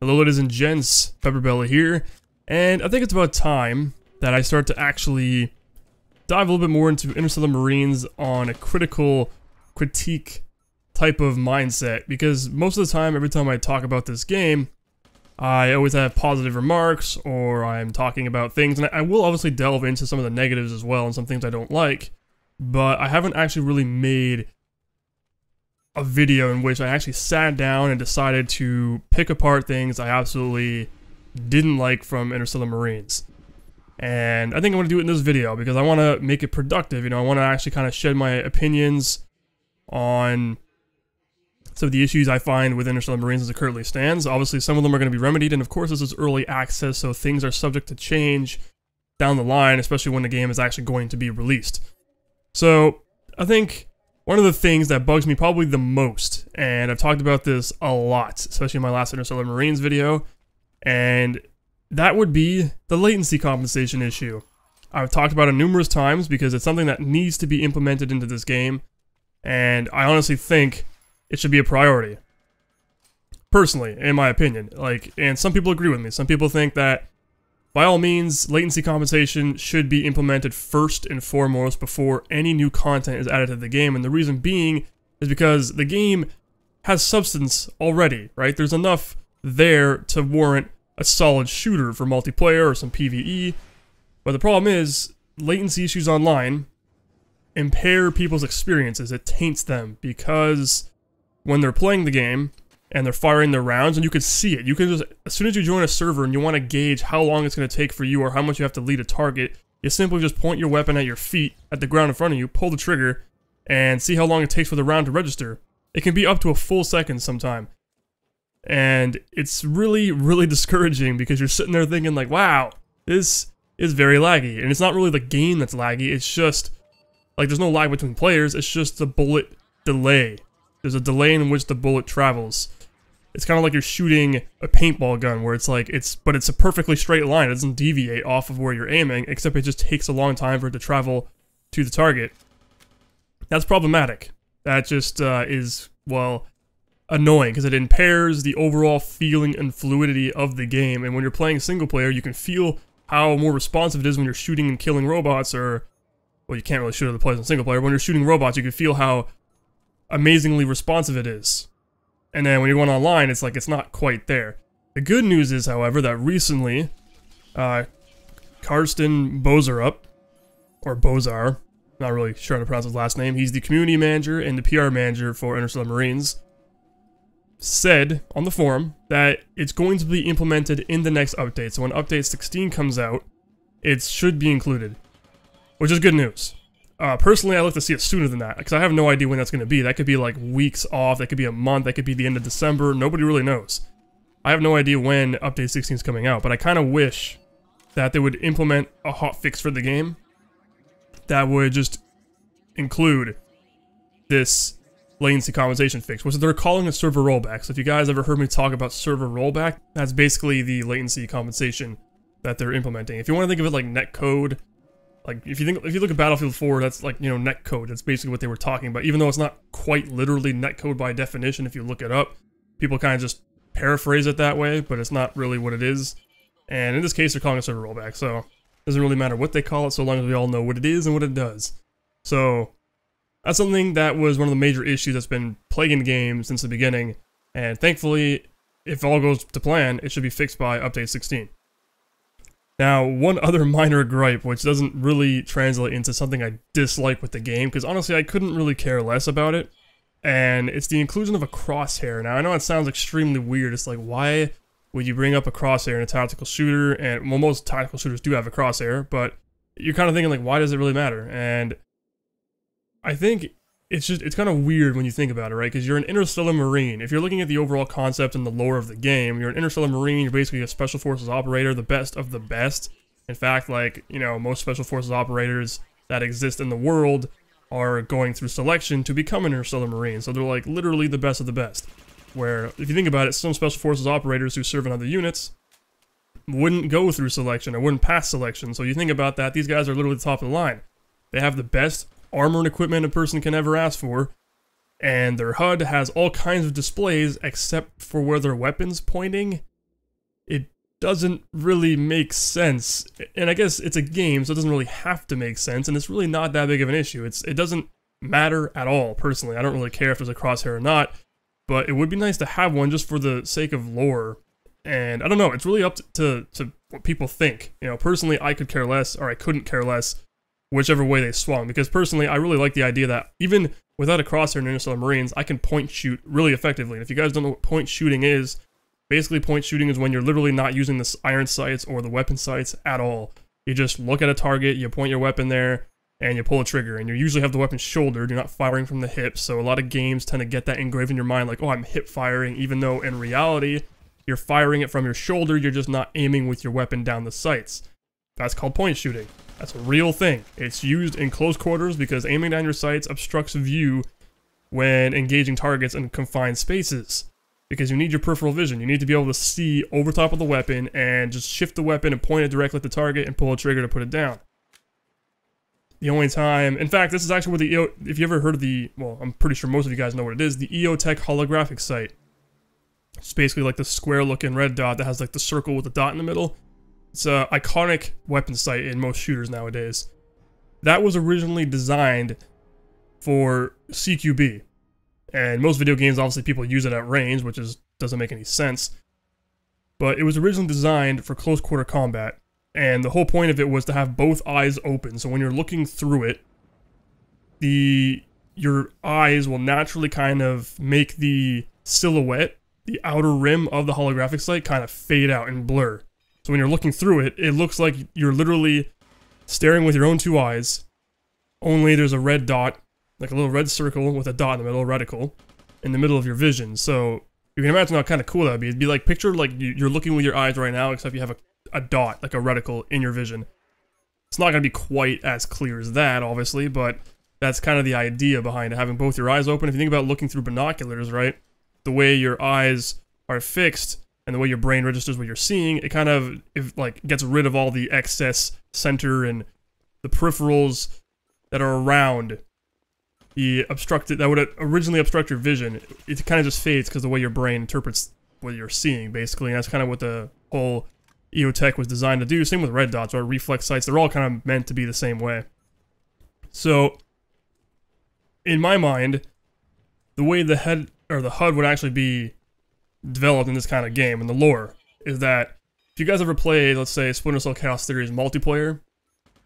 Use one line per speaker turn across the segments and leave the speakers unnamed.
Hello ladies and gents, PepperBelly here, and I think it's about time that I start to actually dive a little bit more into Interstellar Marines on a critical critique type of mindset, because most of the time, every time I talk about this game, I always have positive remarks, or I'm talking about things, and I will obviously delve into some of the negatives as well, and some things I don't like, but I haven't actually really made a video in which I actually sat down and decided to pick apart things I absolutely didn't like from Interstellar Marines. And I think I'm going to do it in this video because I want to make it productive. You know, I want to actually kind of shed my opinions on some of the issues I find with Interstellar Marines as it currently stands. Obviously, some of them are going to be remedied, and of course this is early access, so things are subject to change down the line, especially when the game is actually going to be released. So, I think one of the things that bugs me probably the most, and I've talked about this a lot, especially in my last Interstellar Marines video, and that would be the latency compensation issue. I've talked about it numerous times because it's something that needs to be implemented into this game, and I honestly think it should be a priority. Personally, in my opinion. And some people agree with me. Some people think that, by all means, latency compensation should be implemented first and foremost before any new content is added to the game, and the reason being is because the game has substance already, right? There's enough there to warrant a solid shooter for multiplayer or some PvE, but the problem is, latency issues online impair people's experiences. It taints them, because when they're playing the game, and they're firing their rounds, and you can see it. You can just, as soon as you join a server and you want to gauge how long it's going to take for you or how much you have to lead a target, you simply just point your weapon at your feet, at the ground in front of you, pull the trigger, and see how long it takes for the round to register. It can be up to a full second sometime. And it's really, really discouraging because you're sitting there thinking like, wow, this is very laggy. And it's not really the game that's laggy, it's just, like, there's no lag between players, it's just the bullet delay. There's a delay in which the bullet travels. It's kind of like you're shooting a paintball gun where it's like, but it's a perfectly straight line. It doesn't deviate off of where you're aiming, except it just takes a long time for it to travel to the target. That's problematic. That just is, well, annoying because it impairs the overall feeling and fluidity of the game. And when you're playing single player, you can feel how more responsive it is when you're shooting and killing robots, or, well, you can't really shoot other players in single player. When you're shooting robots, you can feel how amazingly responsive it is. And then when you're going online, it's like it's not quite there. The good news is, however, that recently, Karsten Bozarup, or Bozar, not really sure how to pronounce his last name, he's the community manager and the PR manager for Interstellar Marines, said on the forum that it's going to be implemented in the next update. So when update 16 comes out, it should be included, which is good news. Personally, I'd like to see it sooner than that, because I have no idea when that's going to be. That could be like weeks off, that could be a month, that could be the end of December, nobody really knows. I have no idea when Update 16 is coming out, but I kind of wish that they would implement a hotfix for the game that would just include this latency compensation fix, which they're calling a server rollback. So if you guys ever heard me talk about server rollback, that's basically the latency compensation that they're implementing. If you want to think of it like netcode, like, if you look at Battlefield 4, that's like, you know, netcode. That's basically what they were talking about. Even though it's not quite literally netcode by definition, if you look it up, people kind of just paraphrase it that way, but it's not really what it is. And in this case, they're calling it server rollback, so it doesn't really matter what they call it, so long as we all know what it is and what it does. So that's something that was one of the major issues that's been plaguing the game since the beginning, and thankfully, if all goes to plan, it should be fixed by Update 16. Now, one other minor gripe, which doesn't really translate into something I dislike with the game, because honestly, I couldn't really care less about it, and it's the inclusion of a crosshair. Now, I know it sounds extremely weird. It's like, why would you bring up a crosshair in a tactical shooter? And, well, most tactical shooters do have a crosshair, but you're kind of thinking, like, why does it really matter? And I think it's kind of weird when you think about it, right? Because you're an Interstellar Marine. If you're looking at the overall concept and the lore of the game, you're an Interstellar Marine, you're basically a Special Forces operator, the best of the best. In fact, like, you know, most Special Forces operators that exist in the world are going through selection to become an Interstellar Marine. So they're like literally the best of the best. Where, if you think about it, some Special Forces operators who serve in other units wouldn't go through selection or wouldn't pass selection. So you think about that, these guys are literally the top of the line. They have the best armor and equipment a person can ever ask for, and their HUD has all kinds of displays except for where their weapon's pointing, it doesn't really make sense. And I guess it's a game, so it doesn't really have to make sense, and it's really not that big of an issue. It doesn't matter at all, personally. I don't really care if there's a crosshair or not, but it would be nice to have one just for the sake of lore. And I don't know, it's really up to what people think. You know, personally, I could care less, or I couldn't care less, whichever way they swung. Because personally, I really like the idea that even without a crosshair in Interstellar Marines, I can point shoot really effectively. And if you guys don't know what point shooting is, basically point shooting is when you're literally not using the iron sights or the weapon sights at all. You just look at a target, you point your weapon there, and you pull a trigger. And you usually have the weapon shouldered, you're not firing from the hips. So a lot of games tend to get that engraved in your mind, like, oh, I'm hip firing, even though in reality, you're firing it from your shoulder, you're just not aiming with your weapon down the sights. That's called point shooting. That's a real thing. It's used in close quarters because aiming down your sights obstructs view when engaging targets in confined spaces. Because you need your peripheral vision. You need to be able to see over top of the weapon and just shift the weapon and point it directly at the target and pull a trigger to put it down. The only time... In fact, this is actually where the if you ever heard of the... Well, I'm pretty sure most of you guys know what it is. The EOTech holographic sight. It's basically like the square-looking red dot that has like the circle with the dot in the middle. It's an iconic weapon sight in most shooters nowadays. That was originally designed for CQB. And most video games, obviously, people use it at range, which doesn't make any sense. But it was originally designed for close-quarter combat. And the whole point of it was to have both eyes open. So when you're looking through it, your eyes will naturally kind of make the silhouette, the outer rim of the holographic sight, kind of fade out and blur. So when you're looking through it, it looks like you're literally staring with your own two eyes, only there's a red dot, like a little red circle with a dot in the middle, a reticle, in the middle of your vision. So you can imagine how kind of cool that would be. It'd be like, picture like you're looking with your eyes right now, except you have a dot, like a reticle, in your vision. It's not going to be quite as clear as that, obviously, but that's kind of the idea behind it, having both your eyes open. If you think about looking through binoculars, right, the way your eyes are fixed and the way your brain registers what you're seeing, it kind of gets rid of all the excess center and the peripherals that are around the obstructed, that would originally obstruct your vision. It kind of just fades because the way your brain interprets what you're seeing, basically. And that's kind of what the whole EOTech was designed to do. Same with red dots or reflex sights. They're all kind of meant to be the same way. So, in my mind, the way the HUD would actually be developed in this kind of game, and the lore, is that if you guys ever played, let's say, Splinter Cell Chaos Theory's multiplayer,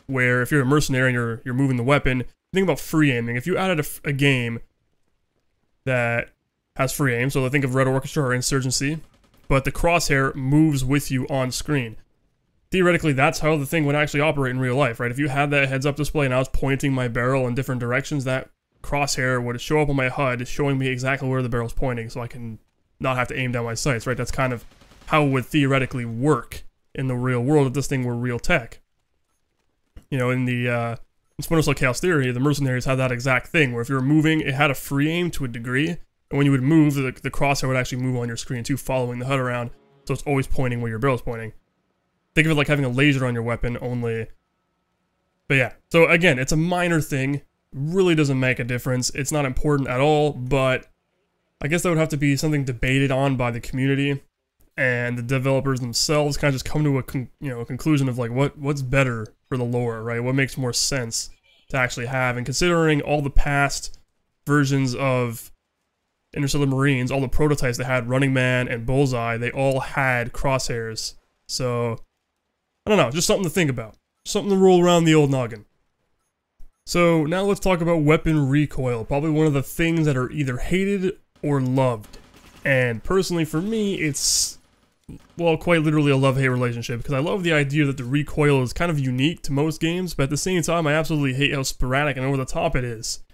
where if you're a mercenary and you're moving the weapon, think about free aiming. If you added a game that has free aim, so think of Red Orchestra or Insurgency, but the crosshair moves with you on screen. Theoretically, that's how the thing would actually operate in real life, right? If you had that heads-up display and I was pointing my barrel in different directions, that crosshair would show up on my HUD, showing me exactly where the barrel's pointing, so I can not have to aim down my sights, right? That's kind of how it would theoretically work in the real world if this thing were real tech. You know, in the Splinter Cell Chaos Theory, the mercenaries had that exact thing, where if you were moving, it had a free aim to a degree, and when you would move, the crosshair would actually move on your screen too, following the HUD around, so it's always pointing where your barrel's pointing. Think of it like having a laser on your weapon, only... But yeah, so again, it's a minor thing, really doesn't make a difference, it's not important at all, but I guess that would have to be something debated on by the community, and the developers themselves kind of just come to a conclusion of like what's better for the lore, right? What makes more sense to actually have, and considering all the past versions of Interstellar Marines, all the prototypes they had, Running Man and Bullseye, they all had crosshairs. So, I don't know, just something to think about. Something to roll around the old noggin. So, now let's talk about weapon recoil, probably one of the things that are either hated or loved. And personally, for me, it's, well, quite literally a love-hate relationship, because I love the idea that the recoil is kind of unique to most games, but at the same time, I absolutely hate how sporadic and over the top it is.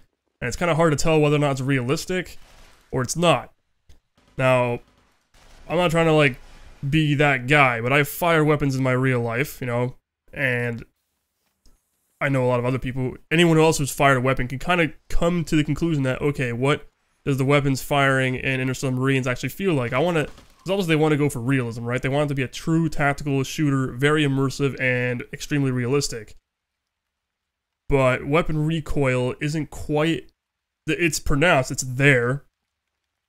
And it's kind of hard to tell whether or not it's realistic, or it's not. Now, I'm not trying to, like, be that guy, but I fire weapons in my real life, you know, and I know a lot of other people, anyone else who's fired a weapon can kind of come to the conclusion that, okay, what does the weapons firing in Interstellar Marines actually feel like? Because obviously they want to go for realism, right? They want it to be a true tactical shooter, very immersive and extremely realistic. But weapon recoil isn't quite, it's pronounced, it's there.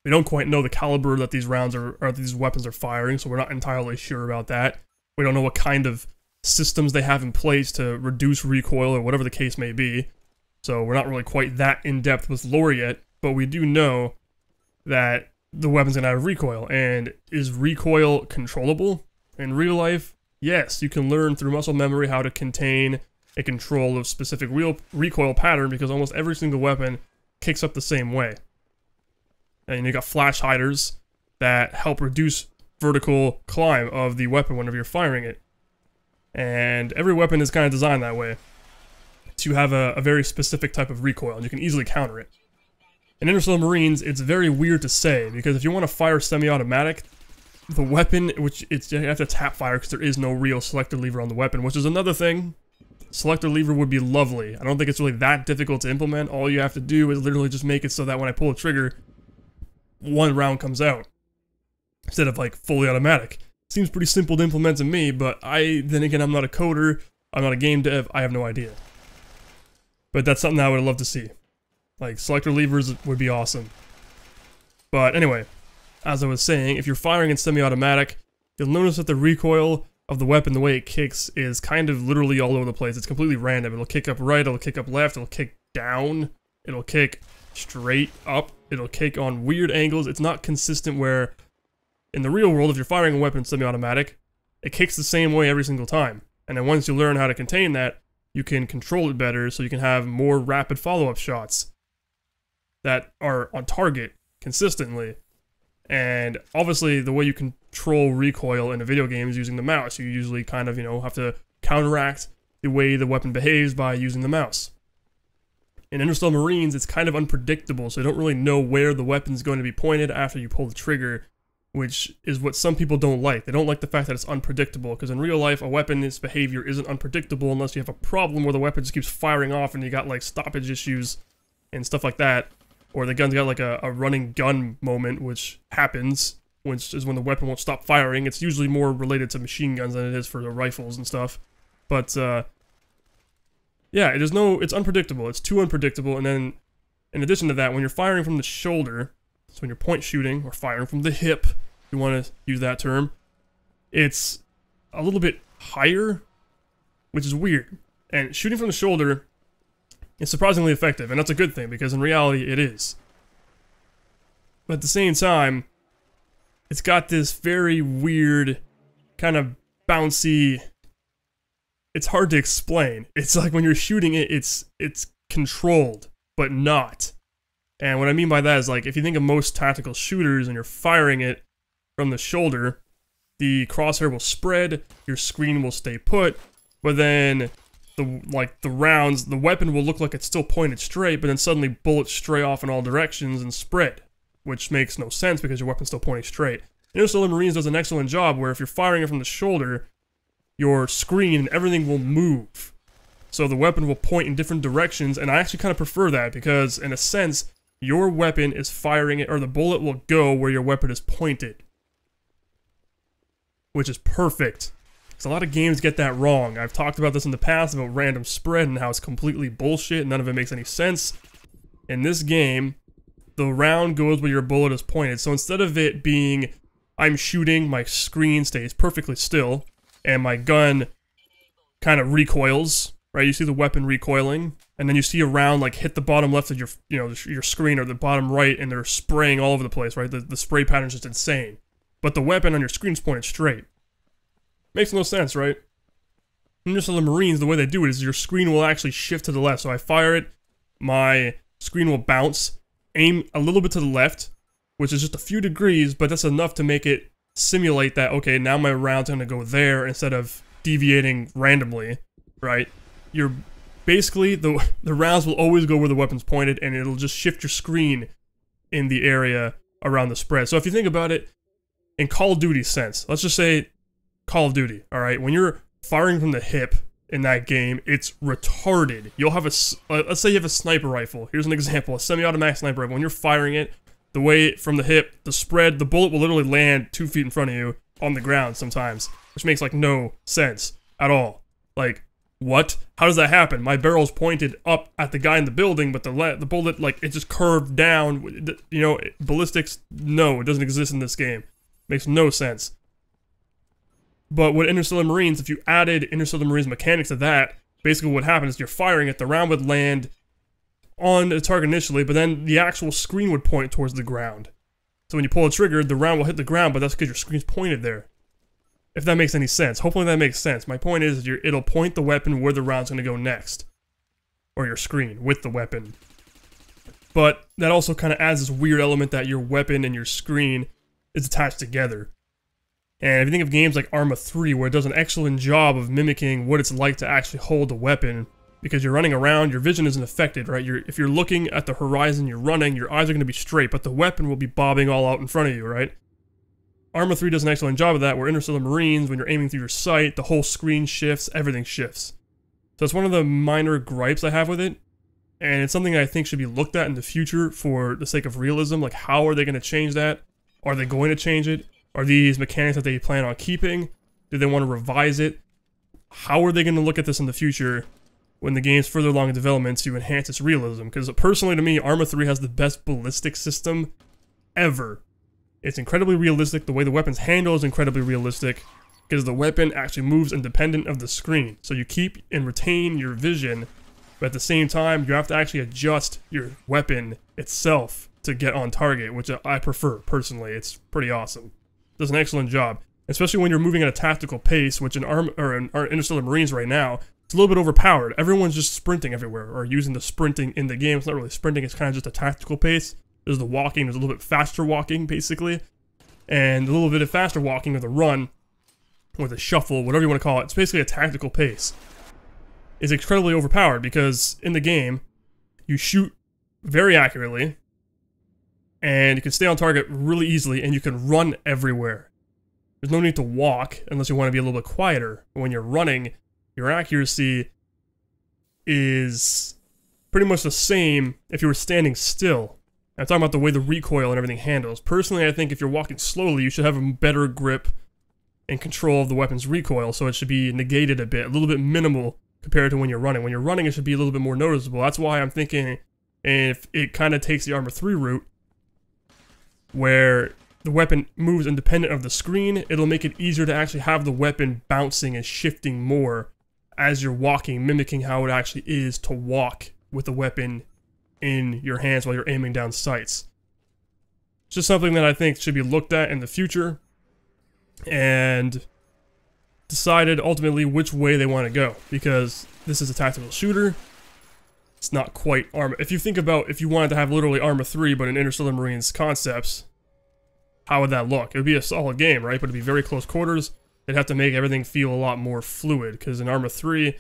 We don't quite know the caliber that these rounds or these weapons are firing, so we're not entirely sure about that. We don't know what kind of systems they have in place to reduce recoil or whatever the case may be. So we're not really quite that in-depth with lore yet, but we do know that the weapon's gonna have recoil. And is recoil controllable? In real life, yes, you can learn through muscle memory how to contain and control a specific recoil pattern because almost every single weapon kicks up the same way. And you got flash hiders that help reduce vertical climb of the weapon whenever you're firing it. And every weapon is kind of designed that way to have a very specific type of recoil, and you can easily counter it. In Interstellar Marines, it's very weird to say, because if you want to fire semi-automatic, the weapon, which you have to tap fire because there is no real selector lever on the weapon, which is another thing. Selector lever would be lovely. I don't think it's really that difficult to implement. All you have to do is literally just make it so that when I pull a trigger, one round comes out instead of like fully automatic. Seems pretty simple to implement to me, but then again, I'm not a coder, I'm not a game dev, I have no idea. But that's something I would love to see. Like, selector levers would be awesome. But anyway, as I was saying, if you're firing in semi-automatic, you'll notice that the recoil of the weapon, the way it kicks, is kind of literally all over the place. It's completely random. It'll kick up right, it'll kick up left, it'll kick down, it'll kick straight up, it'll kick on weird angles. It's not consistent where, in the real world, if you're firing a weapon in semi-automatic, it kicks the same way every single time. And then once you learn how to contain that, you can control it better so you can have more rapid follow-up shots that are on target consistently. And obviously, the way you control recoil in a video game is using the mouse. You usually kind of, have to counteract the way the weapon behaves by using the mouse. In Interstellar Marines, it's kind of unpredictable, so you don't really know where the weapon's going to be pointed after you pull the trigger, which is what some people don't like. They don't like the fact that it's unpredictable, because in real life, a weapon's behavior isn't unpredictable unless you have a problem where the weapon just keeps firing off and you got like stoppage issues and stuff like that. Or the gun's got like a running gun moment, which happens, which is when the weapon won't stop firing. It's usually more related to machine guns than it is for the rifles and stuff. But, yeah, it's unpredictable. It's too unpredictable. And then, in addition to that, when you're firing from the shoulder, so when you're point shooting, or firing from the hip, if you want to use that term, it's a little bit higher, which is weird. And shooting from the shoulder, it's surprisingly effective, and that's a good thing, because in reality, it is. But at the same time, it's got this very weird, kind of bouncy... It's hard to explain. It's like when you're shooting it, it's controlled, but not. And what I mean by that is, like, if you think of most tactical shooters and you're firing it from the shoulder, the crosshair will spread, your screen will stay put, but then... the rounds, the weapon will look like it's still pointed straight, but then suddenly bullets stray off in all directions and spread, which makes no sense because your weapon's still pointing straight. Interstellar Marines does an excellent job where if you're firing it from the shoulder, your screen and everything will move. So the weapon will point in different directions, and I actually kind of prefer that because, in a sense, your weapon is firing it, or the bullet will go where your weapon is pointed. Which is perfect. Because a lot of games get that wrong. I've talked about this in the past about random spread and how it's completely bullshit and none of it makes any sense. In this game, the round goes where your bullet is pointed. So instead of it being, I'm shooting, my screen stays perfectly still, and my gun kind of recoils, right? You see the weapon recoiling, and then you see a round like hit the bottom left of your, your screen or the bottom right, and they're spraying all over the place, right? The spray pattern is just insane. But the weapon on your screen's pointed straight. Makes no sense, right? And just on the Marines, the way they do it is your screen will actually shift to the left. So I fire it, my screen will bounce, aim a little bit to the left, which is just a few degrees, but that's enough to make it simulate that, okay, now my round's gonna go there instead of deviating randomly, right? You're basically, the rounds will always go where the weapon's pointed, and it'll just shift your screen in the area around the spread. So if you think about it, in Call of Duty sense, let's just say Call of Duty, alright? When you're firing from the hip in that game, it's retarded. You'll have let's say you have a sniper rifle. Here's an example, a semi-automatic sniper rifle. When you're firing it, the way from the hip, the spread, the bullet will literally land 2 feet in front of you on the ground sometimes, which makes like no sense at all. Like, What? How does that happen? My barrel's pointed up at the guy in the building, but the bullet, like, it just curved down. You know, ballistics, no, it doesn't exist in this game. Makes no sense. But with Interstellar Marines, if you added Interstellar Marines mechanics to that, basically what happens is you're firing it, the round would land on the target initially, but then the actual screen would point towards the ground. So when you pull the trigger, the round will hit the ground, but that's because your screen's pointed there. If that makes any sense. Hopefully that makes sense. My point is, it'll point the weapon where the round's going to go next. Or your screen, with the weapon. But that also kind of adds this weird element that your weapon and your screen is attached together. And if you think of games like Arma 3, where it does an excellent job of mimicking what it's like to actually hold a weapon, because you're running around, your vision isn't affected, right? If you're looking at the horizon, you're running, your eyes are going to be straight, but the weapon will be bobbing all out in front of you, right? Arma 3 does an excellent job of that, where Interstellar Marines, when you're aiming through your sight, the whole screen shifts, everything shifts. So it's one of the minor gripes I have with it, and it's something I think should be looked at in the future for the sake of realism. Like, how are they going to change that? Are they going to change it? Are these mechanics that they plan on keeping? Do they want to revise it? How are they going to look at this in the future when the game's further along in development to enhance its realism? Because personally to me, Arma 3 has the best ballistic system ever. It's incredibly realistic. The way the weapons handle is incredibly realistic, because the weapon actually moves independent of the screen. So you keep and retain your vision, but at the same time, you have to actually adjust your weapon itself to get on target, which I prefer, personally. It's pretty awesome. Does an excellent job, especially when you're moving at a tactical pace, which in Interstellar Marines right now, it's a little bit overpowered. Everyone's just sprinting everywhere, or using the sprinting in the game. It's not really sprinting, it's kind of just a tactical pace. There's the walking, there's a little bit faster walking, basically. And a little bit of faster walking with a run, or the shuffle, whatever you want to call it. It's basically a tactical pace. It's incredibly overpowered, because in the game, you shoot very accurately, and you can stay on target really easily, and you can run everywhere. There's no need to walk, unless you want to be a little bit quieter. But when you're running, your accuracy is pretty much the same if you were standing still. I'm talking about the way the recoil and everything handles. Personally, I think if you're walking slowly, you should have a better grip and control of the weapon's recoil, so it should be negated a bit, a little bit minimal compared to when you're running. When you're running, it should be a little bit more noticeable. That's why I'm thinking if it kind of takes the Arma 3 route, where the weapon moves independent of the screen, it'll make it easier to actually have the weapon bouncing and shifting more as you're walking, mimicking how it actually is to walk with the weapon in your hands while you're aiming down sights. It's just something that I think should be looked at in the future and decided ultimately which way they want to go, because this is a tactical shooter. It's not quite Arma. If you think about if you wanted to have literally Arma 3 but in Interstellar Marines concepts, how would that look? It would be a solid game, right? But it'd be very close quarters. They'd have to make everything feel a lot more fluid, because in Arma 3,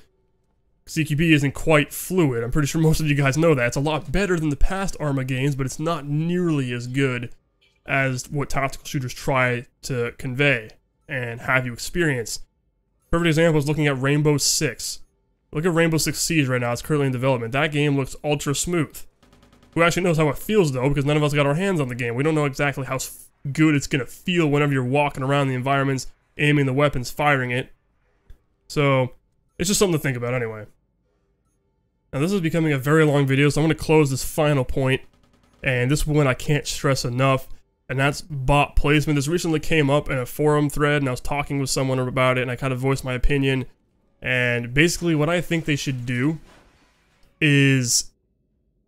CQB isn't quite fluid. I'm pretty sure most of you guys know that. It's a lot better than the past Arma games, but it's not nearly as good as what tactical shooters try to convey and have you experience. Perfect example is looking at Rainbow Six. Look at Rainbow Six Siege right now. It's currently in development. That game looks ultra smooth. Who actually knows how it feels, though, because none of us got our hands on the game. We don't know exactly how good it's going to feel whenever you're walking around the environments, aiming the weapons, firing it. So, it's just something to think about anyway. Now, this is becoming a very long video, so I'm going to close this final point. And this one I can't stress enough, and that's bot placement. This recently came up in a forum thread, and I was talking with someone about it, and I kind of voiced my opinion. And basically what I think they should do is,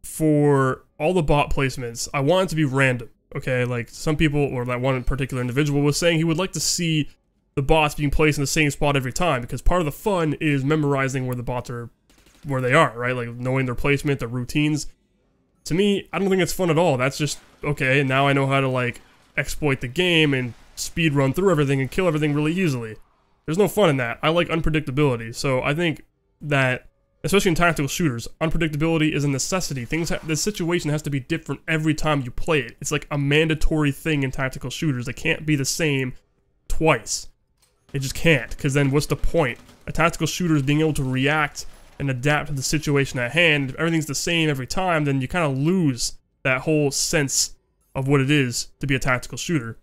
for all the bot placements, I want it to be random, okay? Like, some people, or that one particular individual was saying he would like to see the bots being placed in the same spot every time, because part of the fun is memorizing where the bots are, where they are, right? Like, knowing their placement, their routines. To me, I don't think it's fun at all. That's just, okay, now I know how to, like, exploit the game and speed run through everything and kill everything really easily. There's no fun in that. I like unpredictability, so I think that, especially in tactical shooters, unpredictability is a necessity. The situation has to be different every time you play it. It's like a mandatory thing in tactical shooters. It can't be the same twice. It just can't, because then what's the point? A tactical shooter is being able to react and adapt to the situation at hand. If everything's the same every time, then you kind of lose that whole sense of what it is to be a tactical shooter.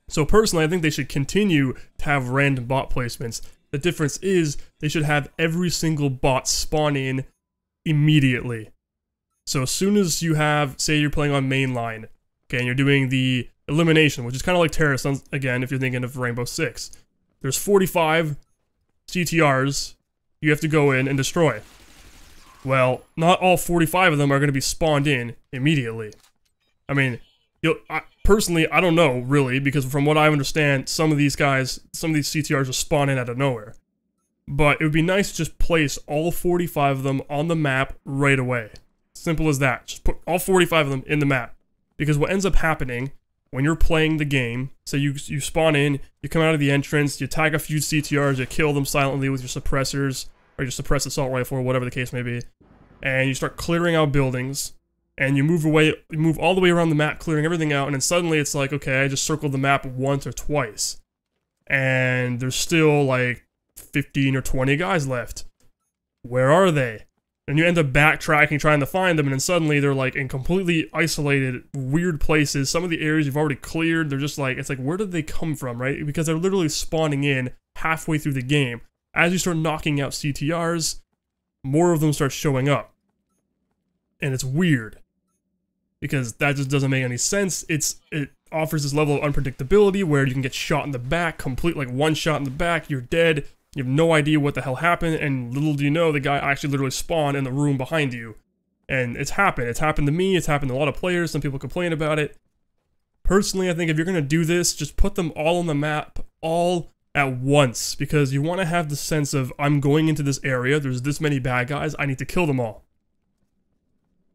So personally, I think they should continue to have random bot placements. The difference is they should have every single bot spawn in immediately. So as soon as you have, say you're playing on mainline, okay, and you're doing the elimination, which is kind of like terrorists, again, if you're thinking of Rainbow Six. There's 45 CTRs you have to go in and destroy. Well, not all 45 of them are going to be spawned in immediately. I mean, personally, I don't know, really, because from what I understand, some of these CTRs will spawn in out of nowhere. But it would be nice to just place all 45 of them on the map right away. Simple as that. Just put all 45 of them in the map. Because what ends up happening when you're playing the game, say you spawn in, you come out of the entrance, you tag a few CTRs, you kill them silently with your suppressors, or your suppressed assault rifle, or whatever the case may be, and you start clearing out buildings, and you move all the way around the map, clearing everything out, and then suddenly it's like, okay, I just circled the map once or twice, and there's still like 15 or 20 guys left. Where are they? And you end up backtracking, trying to find them, and then suddenly they're like in completely isolated, weird places. Some of the areas you've already cleared, they're just like, it's like, where did they come from, right? Because they're literally spawning in halfway through the game. As you start knocking out CTRs, more of them start showing up. And it's weird. Because that just doesn't make any sense. It offers this level of unpredictability where you can get shot in the back, like one shot in the back, you're dead. You have no idea what the hell happened, and little do you know, the guy actually literally spawned in the room behind you. And it's happened. It's happened to me, it's happened to a lot of players, some people complain about it. Personally, I think if you're going to do this, just put them all on the map, all at once. Because you want to have the sense of, I'm going into this area, there's this many bad guys, I need to kill them all.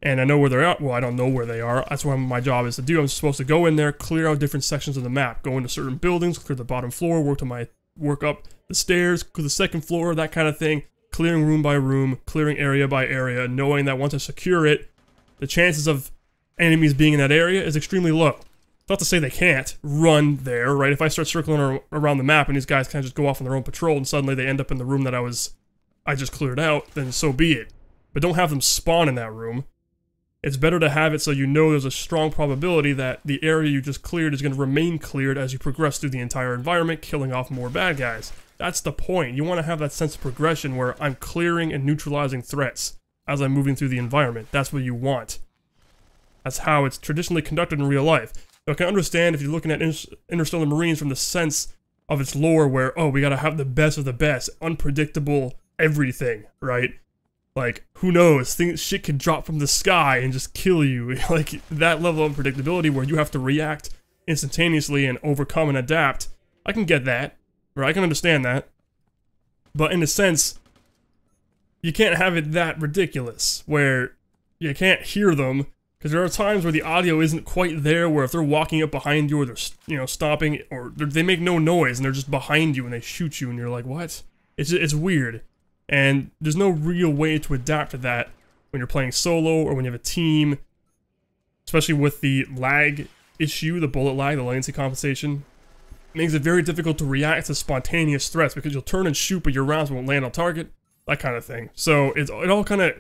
And I know where they're at. Well, I don't know where they are. That's what my job is to do. I'm supposed to go in there, clear out different sections of the map, go into certain buildings, clear the bottom floor, work up the stairs, to the second floor, that kind of thing, clearing room by room, clearing area by area, knowing that once I secure it, the chances of enemies being in that area is extremely low. Not to say they can't run there, right? If I start circling around the map and these guys kind of just go off on their own patrol and suddenly they end up in the room that I just cleared out, then so be it. But don't have them spawn in that room. It's better to have it so you know there's a strong probability that the area you just cleared is going to remain cleared as you progress through the entire environment, killing off more bad guys. That's the point. You want to have that sense of progression where I'm clearing and neutralizing threats as I'm moving through the environment. That's what you want. That's how it's traditionally conducted in real life. So I can understand if you're looking at Interstellar Marines from the sense of its lore where, oh, we gotta have the best of the best, unpredictable everything, right? Like, who knows, shit can drop from the sky and just kill you. Like, that level of unpredictability where you have to react instantaneously and overcome and adapt. I can get that, right? I can understand that. But in a sense, you can't have it that ridiculous, where you can't hear them, because there are times where the audio isn't quite there, where if they're walking up behind you, or they're, stopping, or they make no noise, and they're just behind you, and they shoot you, and you're like, what? It's weird. And there's no real way to adapt to that when you're playing solo or when you have a team, especially with the lag issue, the bullet lag, the latency compensation. It makes it very difficult to react to spontaneous threats because you'll turn and shoot but your rounds won't land on target, that kind of thing. So it all kind of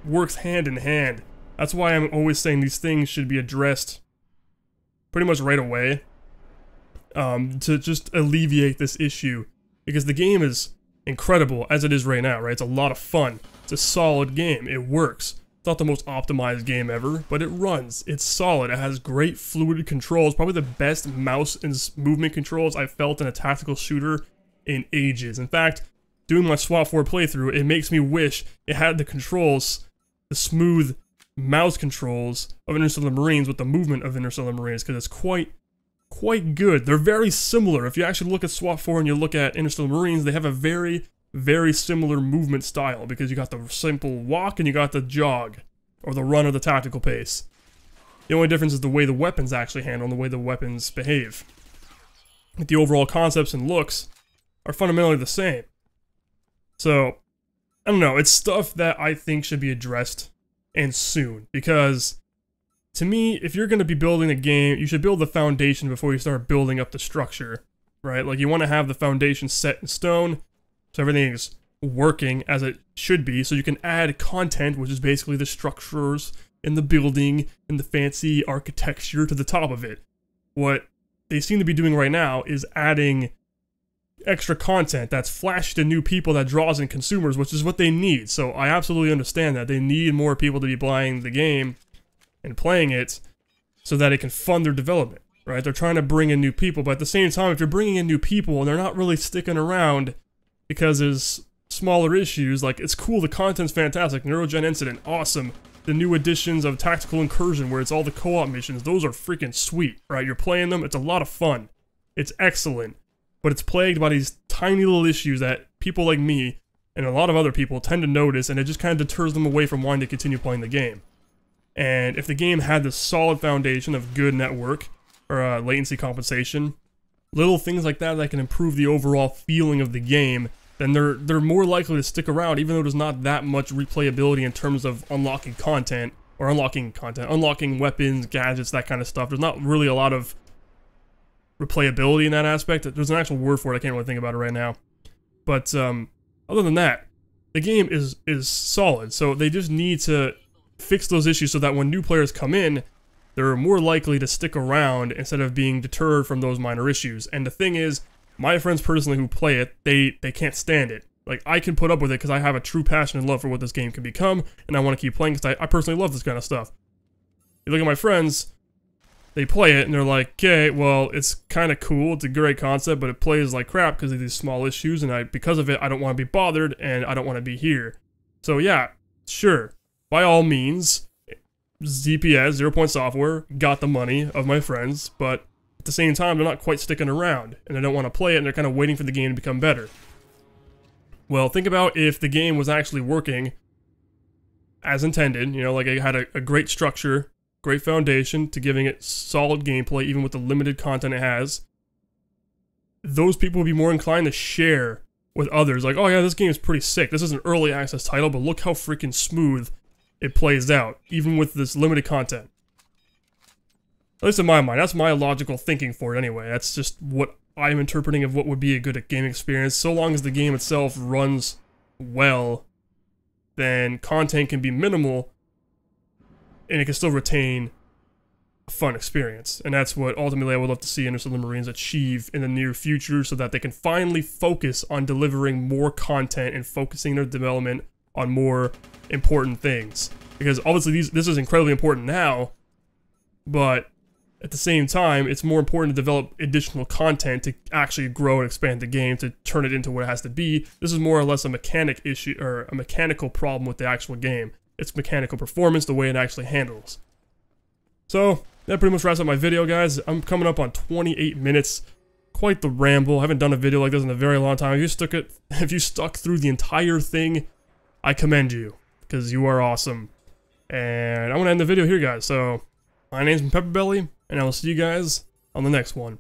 works hand in hand. That's why I'm always saying these things should be addressed pretty much right away to just alleviate this issue, because the game is incredible as it is right now, right? It's a lot of fun. It's a solid game. It works. It's not the most optimized game ever, but it runs. It's solid. It has great fluid controls. Probably the best mouse and movement controls I've felt in a tactical shooter in ages. In fact, doing my SWAT 4 playthrough, it makes me wish it had the controls, the smooth mouse controls of Interstellar Marines with the movement of Interstellar Marines, because it's quite good. They're very similar. If you actually look at SWAT 4 and you look at Interstellar Marines, they have a very, very similar movement style, because you got the simple walk and you got the jog, or the run or the tactical pace. The only difference is the way the weapons actually handle and the way the weapons behave. But the overall concepts and looks are fundamentally the same. So, I don't know, it's stuff that I think should be addressed, and soon, because to me, if you're going to be building a game, you should build the foundation before you start building up the structure, right? Like, you want to have the foundation set in stone, so everything is working as it should be, so you can add content, which is basically the structures and the building and the fancy architecture to the top of it. What they seem to be doing right now is adding extra content that's flashy to new people that draws in consumers, which is what they need. So I absolutely understand that. They need more people to be buying the game and playing it so that it can fund their development, right? They're trying to bring in new people, but at the same time, if you're bringing in new people and they're not really sticking around because there's smaller issues, like, it's cool, the content's fantastic, Neurogen Incident, awesome. The new additions of Tactical Incursion, where it's all the co-op missions, those are freaking sweet, right? You're playing them, it's a lot of fun. It's excellent. But it's plagued by these tiny little issues that people like me and a lot of other people tend to notice, and it just kind of deters them away from wanting to continue playing the game. And if the game had this solid foundation of good network, or latency compensation, little things like that that can improve the overall feeling of the game, then they're more likely to stick around, even though there's not that much replayability in terms of unlocking weapons, gadgets, that kind of stuff. There's not really a lot of replayability in that aspect. There's an actual word for it, I can't really think about it right now. But other than that, the game is solid, so they just need to fix those issues so that when new players come in, they're more likely to stick around instead of being deterred from those minor issues. And the thing is, my friends personally who play it, they can't stand it. Like, I can put up with it because I have a true passion and love for what this game can become, and I want to keep playing because I personally love this kind of stuff. You look at my friends, they play it and they're like, okay, well, it's kind of cool, it's a great concept, but it plays like crap because of these small issues, and because of it, I don't want to be bothered, and I don't want to be here. So yeah, sure, by all means, ZPS, 0 Point Software, got the money of my friends, but at the same time, they're not quite sticking around, and they don't want to play it, and they're kind of waiting for the game to become better. Well, think about if the game was actually working as intended, you know, like it had a great structure, great foundation to giving it solid gameplay, even with the limited content it has. Those people would be more inclined to share with others, like, oh yeah, this game is pretty sick, this is an early access title, but look how freaking smooth it plays out, even with this limited content. At least in my mind, that's my logical thinking for it anyway. That's just what I'm interpreting of what would be a good game experience. So long as the game itself runs well, then content can be minimal, and it can still retain a fun experience. And that's what ultimately I would love to see Interstellar Marines achieve in the near future, so that they can finally focus on delivering more content and focusing their development on more important things. Because obviously this is incredibly important now, but at the same time, it's more important to develop additional content to actually grow and expand the game, to turn it into what it has to be. This is more or less a mechanic issue, or a mechanical problem with the actual game. It's mechanical performance, the way it actually handles. So, that pretty much wraps up my video, guys. I'm coming up on 28 minutes. Quite the ramble. I haven't done a video like this in a very long time. If you stuck through the entire thing, I commend you, because you are awesome. And I'm going to end the video here, guys. So, my name's PepperBelly, and I will see you guys on the next one.